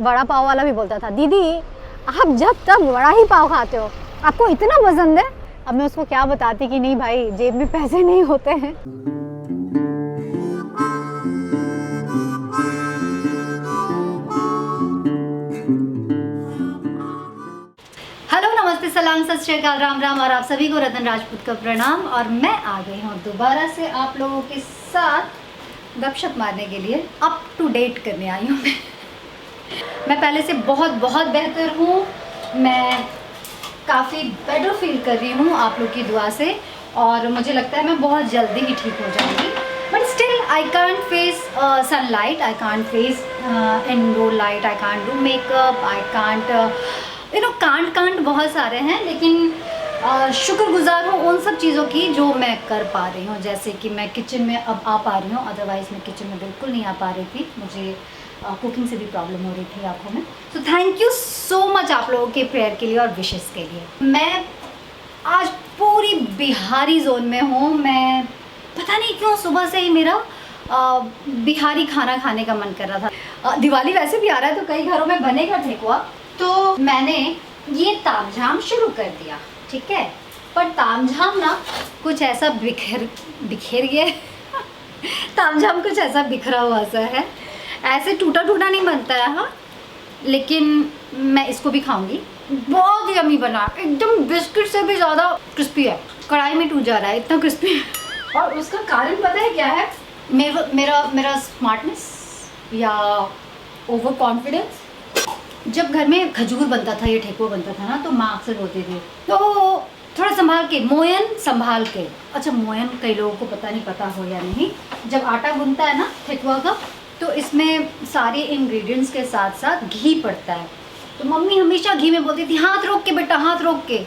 वड़ा पाव वाला भी बोलता था, दीदी आप जब तक वड़ा ही पाव खाते हो, आपको इतना पसंद है। अब मैं उसको क्या बताती कि नहीं भाई, जेब में पैसे नहीं होते हैं। हेलो, नमस्ते, सलाम, सत श्री अकाल, राम राम, और आप सभी को रतन राजपूत का प्रणाम। और मैं आ गई हूँ दोबारा से आप लोगों के साथ गपशप मारने के लिए, अप टू डेट करने आई हूँ मैं पहले से बहुत बहुत बेहतर हूँ। मैं काफ़ी बेटर फील कर रही हूँ आप लोग की दुआ से, और मुझे लगता है मैं बहुत जल्दी ही ठीक हो जाऊँगी। But still I can't face sunlight, I can't face indoor light, I can't do makeup, I can't can't बहुत सारे हैं, लेकिन शुक्रगुजार हूँ उन सब चीज़ों की जो मैं कर पा रही हूँ। जैसे कि मैं किचन में अब आ पा रही हूँ, अदरवाइज़ मैं किचन में बिल्कुल नहीं आ पा रही थी। मुझे कुकिंग से भी प्रॉब्लम हो रही थी आँखों में। So thank you so much आप लोगों के प्रेयर के लिए और विशेस के लिए। मैं आज पूरी बिहारी जोन में हूँ। मैं पता नहीं क्यों सुबह से ही मेरा बिहारी खाना खाने का मन कर रहा था। दिवाली वैसे भी आ रहा है तो कई घरों में बनेगा ठेकुआ, तो मैंने ये तामझाम शुरू कर दिया, ठीक है। पर तामझाम ना कुछ ऐसा बिखर गया तामझाम कुछ ऐसा बिखरा हुआ सा है, ऐसे टूटा टूटा नहीं बनता है, हाँ। लेकिन मैं इसको भी खाऊंगी। बहुत यम्मी बना, एकदम बिस्किट से भी ज़्यादा क्रिस्पी है। कढ़ाई में टूट जा रहा है, इतना क्रिस्पी है। और उसका कारण पता है क्या है? मेरा स्मार्टनेस या ओवर कॉन्फिडेंस। जब घर में खजूर बनता था, ये ठेकुआ बनता था ना, तो माँ अक्सर बोलती थी तो थोड़ा संभाल के, मोयन संभाल के। अच्छा, मोयन कई लोगों को पता हो या नहीं। जब आटा गूंथता है ना ठेकुआ का, तो इसमें सारे इंग्रेडिएंट्स के साथ साथ घी पड़ता है। तो मम्मी हमेशा घी में बोलती थी, हाथ रोक के बेटा, हाथ रोक के।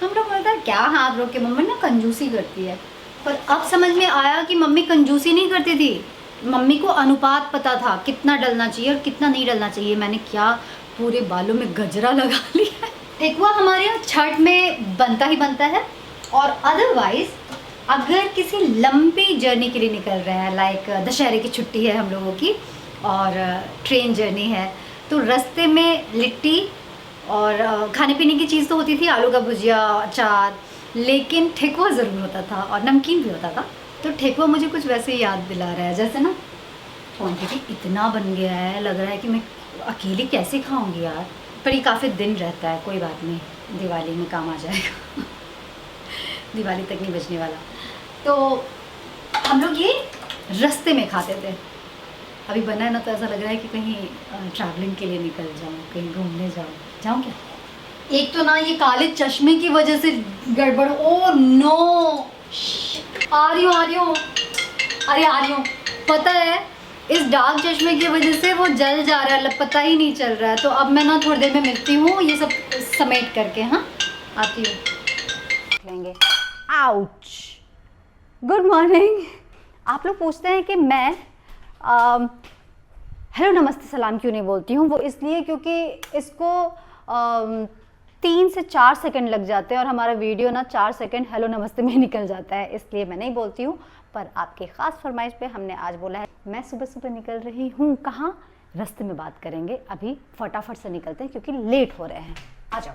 हम लोग बोलते हैं क्या हाथ रोक के, मम्मी ना कंजूसी करती है। पर अब समझ में आया कि मम्मी कंजूसी नहीं करती थी, मम्मी को अनुपात पता था कितना डलना चाहिए और कितना नहीं डलना चाहिए। मैंने क्या पूरे बालों में गजरा लगा लिया है। ठेकुआ हमारे यहाँ छठ में बनता ही बनता है, और अदरवाइज़ अगर किसी लंबी जर्नी के लिए निकल रहे हैं, लाइक दशहरे की छुट्टी है हम लोगों की और ट्रेन जर्नी है, तो रास्ते में लिट्टी और खाने पीने की चीज़ तो होती थी, आलू का भुजिया, अचार, लेकिन ठेकुआ ज़रूर होता था और नमकीन भी होता था। तो ठेकुआ मुझे कुछ वैसे ही याद दिला रहा है, जैसे ना क्वान्टिटी इतना बन गया है, लग रहा है कि मैं अकेली कैसे खाऊंगी यार। पर ये काफ़ी दिन रहता है, कोई बात नहीं, दिवाली में काम आ जाएगा दिवाली तक नहीं बचने वाला। तो हम लोग ये रास्ते में खाते थे। अभी बना है ना, तो ऐसा लग रहा है कि कहीं ट्रैवलिंग के लिए निकल जाऊँ, कहीं घूमने जाऊँ क्या। एक तो ना ये काले चश्मे की वजह से गड़बड़, ओ नो, आ रही हूँ, पता है इस डार्क चश्मे की वजह से वो जल जा रहा है, पता ही नहीं चल रहा है। तो अब मैं ना थोड़ी देर में मिलती हूँ, ये सब समेट करके, हाँ आती हूँ। लेंगे। Ouch, good morning. आप लोग पूछते हैं कि मैं हेलो नमस्ते सलाम क्यों नहीं बोलती हूँ। वो इसलिए क्योंकि इसको 3 से 4 सेकंड लग जाते हैं और हमारा वीडियो ना 4 सेकंड हेलो नमस्ते में निकल जाता है, इसलिए मैं नहीं बोलती हूँ। पर आपके ख़ास फरमाइश पे हमने आज बोला है। मैं सुबह सुबह निकल रही हूँ, कहाँ, रास्ते में बात करेंगे। अभी फटाफट से निकलते हैं क्योंकि लेट हो रहे हैं। आ जाओ।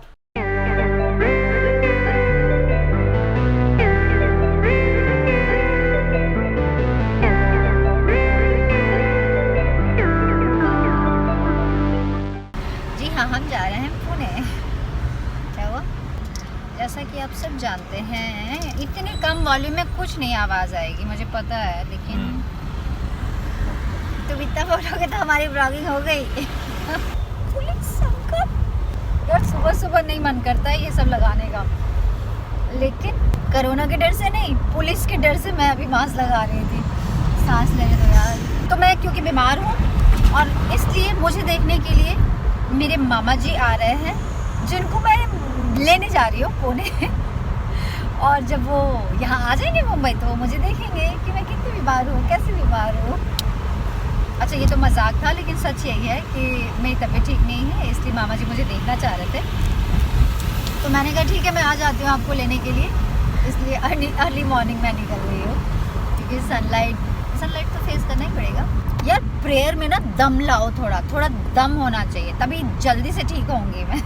जी हाँ, हम जा रहे हैं पुणे। क्या हुआ? जैसा कि आप सब जानते हैं, इतनी कम वॉल्यूम में कुछ नहीं आवाज़ आएगी, मुझे पता है, लेकिन तुम इतना बोलोगे तो हमारी ब्लॉगिंग हो गई पुलिस संकट यार, सुबह सुबह नहीं मन करता है ये सब लगाने का, लेकिन कोरोना के डर से नहीं, पुलिस के डर से मैं अभी मास्क लगा रही थी। सांस लेने दो यार। तो मैं क्योंकि बीमार हूँ, और इसलिए मुझे देखने के लिए मेरे मामा जी आ रहे हैं, जिनको मैं लेने जा रही हूँ पुणे और जब वो यहाँ आ जाएंगे मुंबई, तो वो मुझे देखेंगे कि मैं कितनी बीमार हूँ, कैसे बीमार हूँ। अच्छा, ये तो मजाक था, लेकिन सच यही है कि मेरी तबीयत ठीक नहीं है, इसलिए मामा जी मुझे देखना चाह रहे थे। तो मैंने कहा ठीक है, मैं आ जाती हूँ आपको लेने के लिए। इसलिए अर्ली मॉर्निंग में निकल रही हूँ, क्योंकि सनलाइट सनलाइट तो फेस करना ही पड़ेगा यार। प्रेयर में ना दम लाओ, थोड़ा थोड़ा दम होना चाहिए, तभी जल्दी से ठीक होंगी मैं।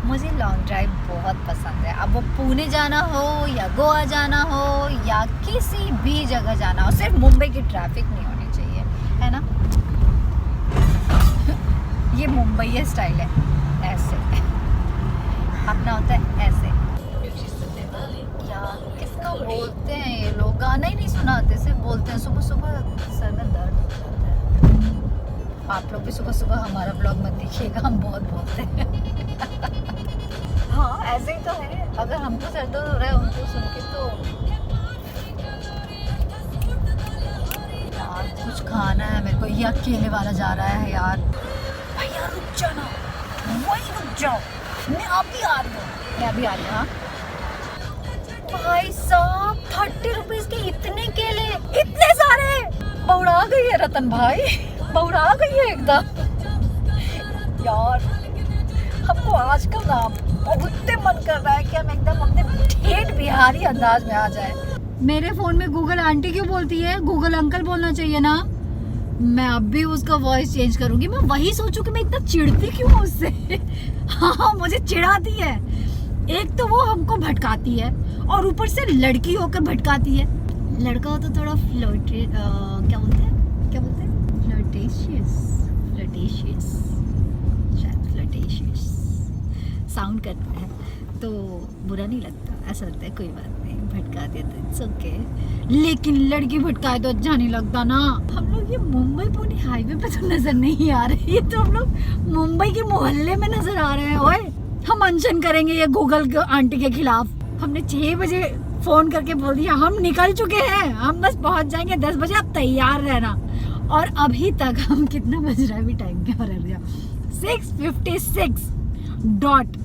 मुझे लॉन्ग ड्राइव बहुत पसंद है। अब वो पुणे जाना हो या गोवा जाना हो या किसी भी जगह जाना हो, सिर्फ मुंबई की ट्रैफिक नहीं होनी चाहिए, है ना। ये मुंबई है स्टाइल है, ऐसे अपना होता है ऐसे। यार किसका बोलते हैं ये लोग, गाना ही नहीं सुनाते, सिर्फ बोलते हैं। सुबह सुबह सर में दर्द हो जाता है। आप लोग भी सुबह सुबह हमारा ब्लॉग मत देखिएगा, हम बहुत बोलते हैं। हाँ ऐसे ही तो है, अगर हमको सर दर्द हो रहा है उनको सुन के तो। यार कुछ खाना है मेरे को, ये अकेले वाला जा रहा है यार। भैया रुक जाओ ना, वही रुक जाओ, मैं अभी आ रही हूँ, मैं अभी आ रही हूँ। भाई साहब 30 रुपीज के इतने केले, इतने सारे, बौड़ा गई है रतन भाई, बौड़ा गई है एकदम। यार हमको आजकल ना बहुत मन कर रहा है कि हम एकदम अपने ठेठ बिहारी अंदाज में आ जाए। मेरे फोन में गूगल आंटी क्यों बोलती है, गूगल अंकल बोलना चाहिए ना। मैं अब भी उसका वॉइस चेंज करूंगी। मैं वही सोचूं कि मैं इतना चिढ़ती क्यों हूं उससे। हाँ मुझे चिढ़ाती है। एक तो वो हमको भटकाती है और ऊपर से लड़की होकर भटकाती है। लड़का हो तो थोड़ा क्या बोलते हैं फ्लर्टेशियस शायद, फ्लर्टेशियस साउंड करता है तो बुरा नहीं लगता, ऐसा लगता है कोई बात नहीं, भटका दिया तो इट्स ओके। लेकिन लड़की भटकाए तो अच्छा नहीं लगता ना। हम लोग ये मुंबई पुणे हाईवे पे तो नजर नहीं आ रहे, ये तो हम लोग मुंबई के मोहल्ले में नजर आ रहे हैं। ओए हम अनशन करेंगे ये गूगल आंटी के खिलाफ। हमने 6 बजे फोन करके बोल दिया हम निकल चुके हैं, हम बस पहुंच जाएंगे 10 बजे, आप तैयार रहना। और अभी तक हम कितना बज रहा है, अभी टाइम क्या रह गया, 6:56 डॉट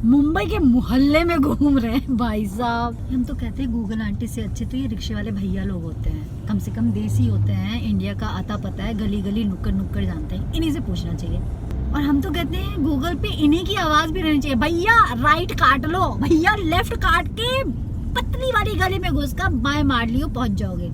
मुंबई के मोहल्ले में घूम रहे हैं भाई साहब। हम तो कहते हैं गूगल आंटी से अच्छे तो ये रिक्शे वाले भैया लोग होते हैं, कम से कम देसी होते हैं, इंडिया का आता पता है, गली गली नुक्कड़ नुक्कड़ जानते हैं, इन्हीं से पूछना चाहिए। और हम तो कहते हैं गूगल पे इन्हीं की आवाज भी रहनी चाहिए, भैया राइट काट लो, भैया लेफ्ट काट के पतली वाली गली में घुस कर बाएं मार लियो, पहुंच जाओगे।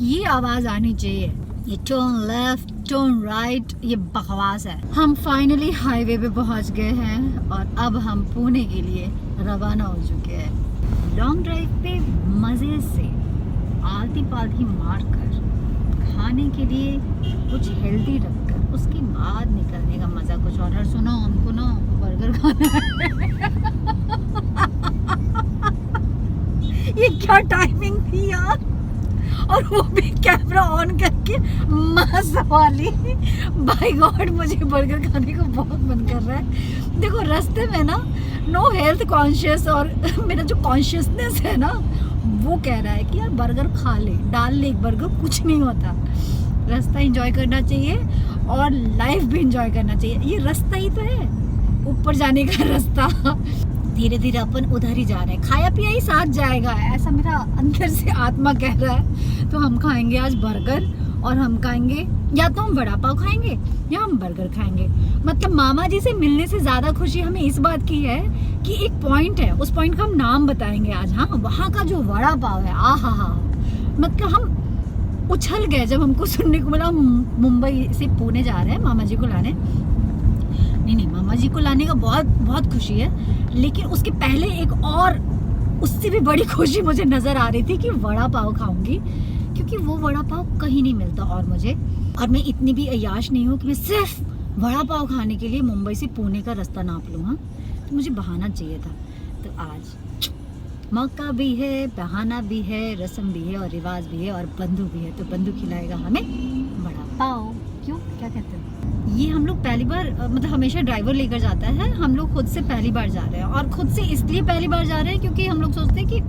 ये आवाज आनी चाहिए। ये टर्न लेफ्ट टर्न राइट ये बकवास है। हम फाइनली हाईवे पे पहुंच गए हैं और अब हम पुणे के लिए रवाना हो चुके हैं। लॉन्ग ड्राइव पे मजे से आलती पालती मार कर खाने के लिए कुछ हेल्दी रखकर उसके बाद निकलने का मजा कुछ और। सुनो हमको ना बर्गर खाना है। ये क्या टाइमिंग थी यार, और वो भी कैमरा ऑन करके मस्त वाली। बाय गॉड मुझे बर्गर खाने को बहुत मन कर रहा है। देखो रास्ते में ना नो हेल्थ कॉन्शियस, और मेरा जो कॉन्शियसनेस है ना वो कह रहा है कि यार बर्गर खा ले, डाल ले एक बर्गर, कुछ नहीं होता। रास्ता एंजॉय करना चाहिए और लाइफ भी एंजॉय करना चाहिए। ये रास्ता ही तो है ऊपर जाने का रास्ता। धीरे धीरे अपन उधर ही जा रहे हैं, खाया पिया ही साथ जाएगा, ऐसा मेरा अंदर से आत्मा कह रहा है। तो हम खाएंगे आज बर्गर, और हम खाएंगे या तो हम वड़ा पाव खाएंगे या हम बर्गर खाएंगे। मतलब मामा जी से मिलने से ज्यादा खुशी हमें इस बात की है कि एक पॉइंट है, उस पॉइंट का हम नाम बताएंगे आज। हाँ वहाँ का जो वड़ा पाव है, आहा हा, मतलब हम उछल गए जब हमको सुनने को मिला मुंबई से पुणे जा रहे हैं मामा जी को लाने। नहीं मामा जी को लाने का बहुत बहुत खुशी है, लेकिन उसके पहले एक और उससे भी बड़ी खुशी मुझे नजर आ रही थी कि वड़ा पाव खाऊंगी, क्योंकि वो वड़ा पाव कहीं नहीं मिलता। और मैं इतनी भी अय्याश नहीं हूँ कि मैं सिर्फ वड़ा पाव खाने के लिए मुंबई से पुणे का रास्ता नाप लूँ। हाँ तो मुझे बहाना चाहिए था, तो आज मौका भी है, बहाना भी है, रस्म भी है और रिवाज भी है और बंधु भी है। तो बंधु खिलाएगा हमें वड़ा पाव। क्यों, क्या कहते हैं? ये हम लोग पहली बार, मतलब हमेशा ड्राइवर लेकर जाता है, हम लोग खुद से पहली बार जा रहे हैं। और खुद से इसलिए पहली बार जा रहे हैं क्योंकि हम लोग सोचते हैं कि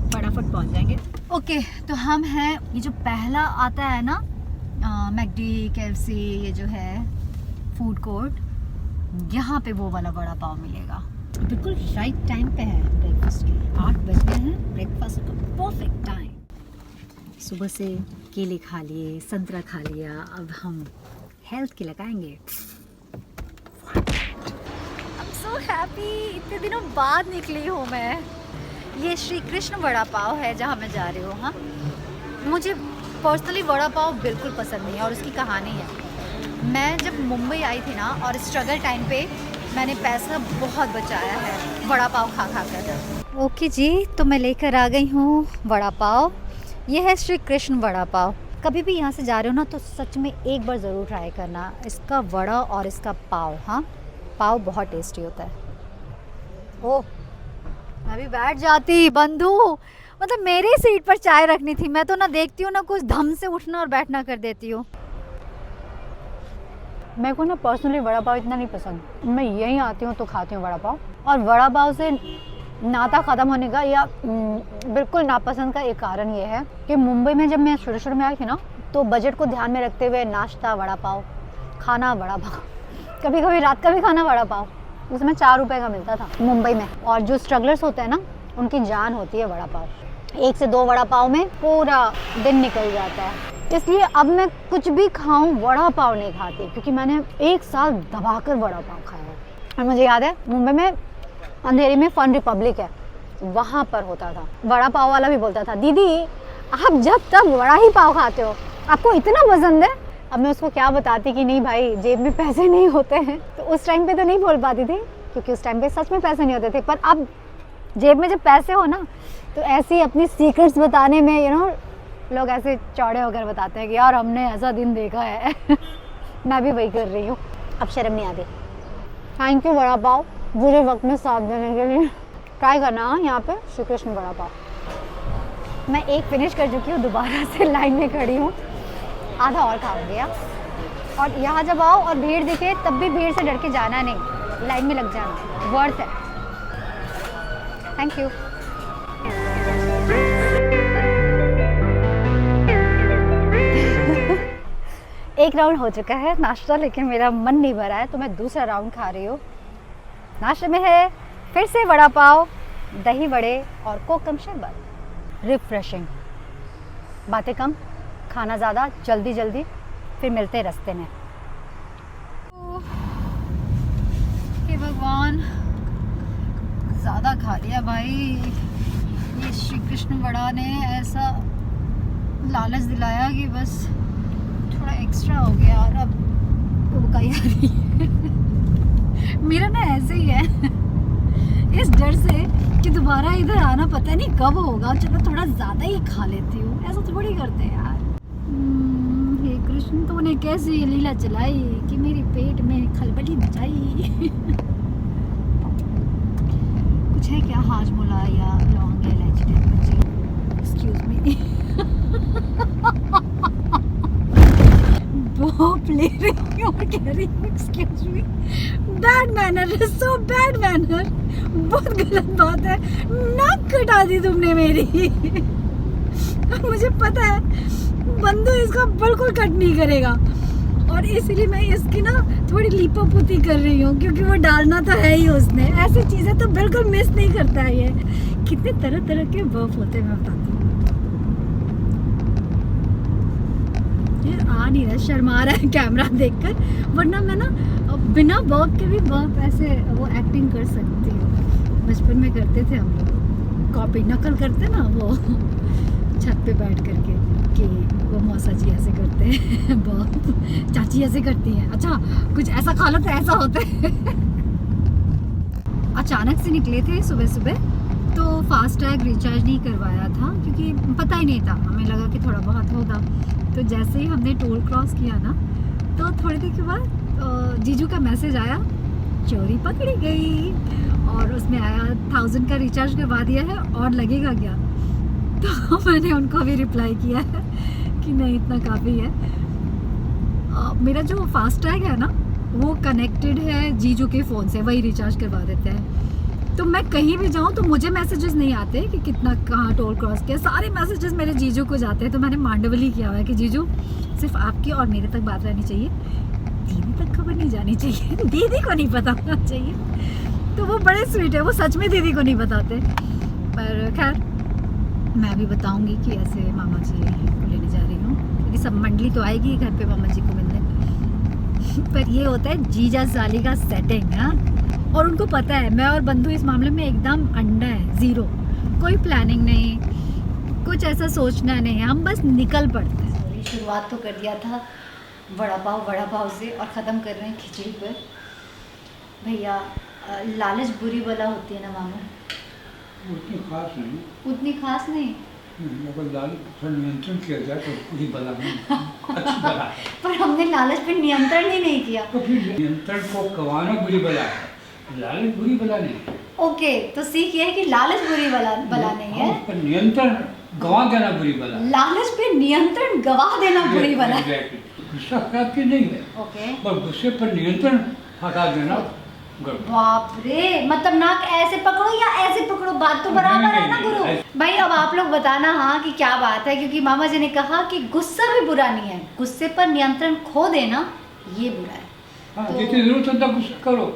फटाफट पहुंच जाएंगे। ओके तो हम हैं, ये जो पहला आता है ना मैकडी, KFC, ये जो है फूड कोर्ट, यहाँ पे वो वाला वड़ा पाव मिलेगा। बिल्कुल राइट टाइम पे है ब्रेकफास्ट के, 8 बज गए हैं, ब्रेकफास्ट का परफेक्ट टाइम। सुबह से केले खा लिए, संतरा खा लिया, अब हम हेल्थ के लगाएंगे। I'm so happy, इतने दिनों बाद निकली हूँ मैं। ये श्री कृष्ण वड़ा पाव है जहाँ मैं जा रही हूँ। हाँ मुझे पर्सनली वड़ा पाव बिल्कुल पसंद नहीं है और उसकी कहानी है। मैं जब मुंबई आई थी ना और स्ट्रगल टाइम पे मैंने पैसा बहुत बचाया है वड़ा पाव खा कर। ओके जी, तो मैं लेकर आ गई हूँ वड़ा पाव। ये है श्री कृष्ण वड़ा पाव। कभी भी यहाँ से जा रहे हो ना तो सच में एक बार ज़रूर ट्राई करना इसका वड़ा और इसका पाव। हाँ, पाव बहुत टेस्टी होता है। ओह, मैं भी बैठ जाती बंधु, मतलब मेरी सीट पर चाय रखनी थी। मैं तो ना देखती हूँ ना कुछ धम से उठना और बैठना कर देती हूँ। मेरे को ना पर्सनली वड़ा पाव इतना नहीं पसंद। मैं यहीं आती हूँ तो खाती हूँ वड़ा पाव। और वड़ा पाव से नाता ख़त्म होने का या बिल्कुल नापसंद का एक कारण ये है कि मुंबई में जब मैं शुरू में आई थी ना तो बजट को ध्यान में रखते हुए नाश्ता वड़ा पाव, खाना वड़ा पाव, कभी कभी रात का भी खाना वड़ा पाव, उसमें 4 रुपए का मिलता था मुंबई में। और जो स्ट्रगलर्स होते हैं ना उनकी जान होती है वड़ा पाव। 1 से 2 वड़ा पाव में पूरा दिन निकल जाता है। इसलिए अब मैं कुछ भी खाऊं वड़ा पाव नहीं खाती, क्योंकि मैंने 1 साल दबाकर वड़ा पाव खाया है। और मुझे याद है मुंबई में अंधेरी में फन रिपब्लिक है, वहाँ पर होता था वड़ा पाव वाला भी बोलता था, दीदी आप जब तक वड़ा ही पाव खाते हो, आपको इतना पसंद है। अब मैं उसको क्या बताती कि नहीं भाई जेब में पैसे नहीं होते हैं। तो उस टाइम पे तो नहीं बोल पाती थी क्योंकि उस टाइम पे सच में पैसे नहीं होते थे। पर अब जेब में जब पैसे हो ना तो ऐसी अपनी सीक्रेट्स बताने में लोग ऐसे चौड़े होकर बताते हैं कि यार हमने ऐसा दिन देखा है। मैं भी वही कर रही हूँ, अब शर्म नहीं आती। थैंक यू वड़ा पाव बुरे वक्त में साथ देने के लिए। ट्राई करना यहाँ पे श्री कृष्ण वड़ा पाव। मैं एक फिनिश कर चुकी हूँ, दोबारा से लाइन में खड़ी हूँ, आधा और खाऊंगी। और यहाँ जब आओ और भीड़ दिखे तब भी भीड़ से डर के जाना नहीं, लाइन में लग जाना, वर्थ है। Thank you. एक राउंड हो चुका है नाश्ता, लेकिन मेरा मन नहीं भरा है तो मैं दूसरा राउंड खा रही हूँ। नाश्ते में है फिर से वड़ा पाव, दही वड़े और कोकम शरबत। रिफ्रेशिंग, बातें कम, खाना ज़्यादा, जल्दी जल्दी, फिर मिलते रास्ते में। हे भगवान, ज़्यादा खा लिया भाई। ये श्री कृष्ण वड़ा ने ऐसा लालच दिलाया कि बस थोड़ा एक्स्ट्रा हो गया और अब उबकाई आ रही है। मेरा ना ऐसे ही है, इस डर से कि दोबारा इधर आना पता नहीं कब होगा, चलो थोड़ा ज़्यादा ही खा लेती हूँ। ऐसा थोड़ी करते हैं यार। हे कृष्ण, तो उन्हें कैसे ये लीला चलाई कि मेरे पेट में खलबली मचाई। कुछ है क्या, हाजमोला या लौंग या इलायची? Excuse me. भोप ले रही हूँ और कह रही हूँ excuse me. Bad manner, so bad manner, बहुत गलत बात है। नाक कटा दी तुमने मेरी। मुझे पता है बंधु इसका बिल्कुल कट नहीं करेगा और इसलिए मैं इसकी ना थोड़ी लीपापोती कर रही हूँ, क्योंकि वो डालना तो है ही उसने। ऐसी चीज़ें तो बिल्कुल मिस नहीं करता है ये। कितने तरह तरह के बर्फ होते हैं मैं बताती हूँ। ये आ नहीं रहा, शर्मा रहा है कैमरा देखकर, वरना मैं ना बिना बर्फ के भी बर्फ ऐसे वो एक्टिंग कर सकती हूँ। बचपन में करते थे हम लोग, कॉपी नकल करते ना वो छत पे बैठ करके कि वो मौसा जी ऐसे करते हैं, बर्फ चाची ऐसे करती हैं, अच्छा कुछ ऐसा खा लो तो ऐसा होता है। अचानक से निकले थे सुबह सुबह, तो फास्टैग रिचार्ज नहीं करवाया था क्योंकि पता ही नहीं था, हमें लगा कि थोड़ा बहुत होगा। तो जैसे ही हमने टोल क्रॉस किया ना तो थोड़ी देर के बाद जीजू का मैसेज आया, चोरी पकड़ी गई, और उसमें आया 1000 का रिचार्ज करवा दिया है और लगेगा क्या। तो मैंने उनको भी रिप्लाई किया है कि नहीं इतना काफ़ी है। मेरा जो फास्टैग है ना वो कनेक्टेड है जीजू के फ़ोन से, वही रिचार्ज करवा देते हैं। तो मैं कहीं भी जाऊँ तो मुझे मैसेजेस नहीं आते कि कितना कहाँ टोल क्रॉस किया, सारे मैसेजेस मेरे जीजू को जाते हैं। तो मैंने मांडवली किया हुआ है कि जीजू सिर्फ आपकी और मेरे तक बात रहनी चाहिए, दीदी तक खबर नहीं जानी चाहिए, दीदी को नहीं पता होना चाहिए। तो वो बड़े स्वीट है, वो सच में दीदी को नहीं बताते। पर खैर मैं भी बताऊंगी कि ऐसे मामा जी को लेने जा रही हूँ, क्योंकि सब मंडली तो आएगी घर पे मामा जी को मिलने। पर ये होता है जीजा साली का सेटिंग, हाँ। और उनको पता है मैं और बंधु इस मामले में एकदम अंडा है, ज़ीरो, कोई प्लानिंग नहीं, कुछ ऐसा सोचना नहीं, हम बस निकल पड़ते हैं। अभी शुरुआत तो कर दिया था वड़ा पाव से और ख़त्म कर रहे हैं खिचड़ी पर। भैया लालच बुरी बला होती है ना मामा? उतनी खास नहीं। उतनी खास नहीं, अगर लालच पर नियंत्रण किया जाए तो बुरी बला नहीं, अच्छी बला है। पर हमने लालच पे नियंत्रण ही नहीं किया। तो फिर नियंत्रण को गंवाना बुरी बला है, लालच बुरी बला नहीं है। ओके, तो सीख ये है कि लालच बुरी बला नहीं है, उस पर नियंत्रण गंवा देना बुरी बला है। लालच पे नियंत्रण गवा देना बुरी बला है। Exactly. गुस्सा खराब की नहीं है, ओके, पर गुस्से पर नियंत्रण हटा देना गड़बड़। बाप रे, मतलब नाक ऐसे पकड़ो या ऐसे पकड़ो, बात तो बराबर है ना गुरु भाई। अब आप लोग बताना हाँ कि क्या बात है, क्योंकि मामा जी ने कहा कि गुस्सा भी बुरा नहीं है, गुस्से पर नियंत्रण खो देना ये बुरा है। हाँ, तो- जितनी जरूरत है उतना गुस्सा करो।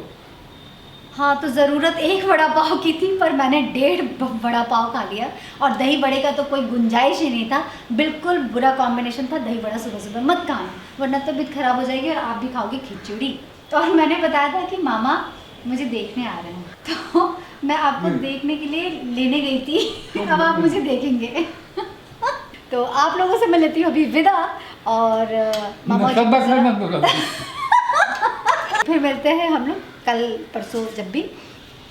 हाँ, तो ज़रूरत एक वड़ा पाव की थी पर मैंने 1.5 वड़ा पाव खा लिया, और दही बड़े का तो कोई गुंजाइश ही नहीं था। बिल्कुल बुरा कॉम्बिनेशन था, दही बड़ा सुबह सुबह मत खाना वरना तबीयत खराब हो जाएगी और आप भी खाओगे खिचड़ी। तो और मैंने बताया था कि मामा मुझे देखने आ रहे हैं, तो मैं आपको देखने के लिए लेने गई थी। अब आप मुझे देखेंगे। तो आप लोगों से मैं लेती हूँ अभी विदा, और मामा फिर मिलते हैं हम लोग कल परसों जब भी।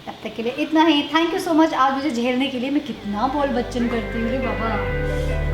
तब तक के लिए इतना ही। थैंक यू सो मच आज मुझे झेलने के लिए। मैं कितना बोल बच्चन करती हूँ रे बाबा।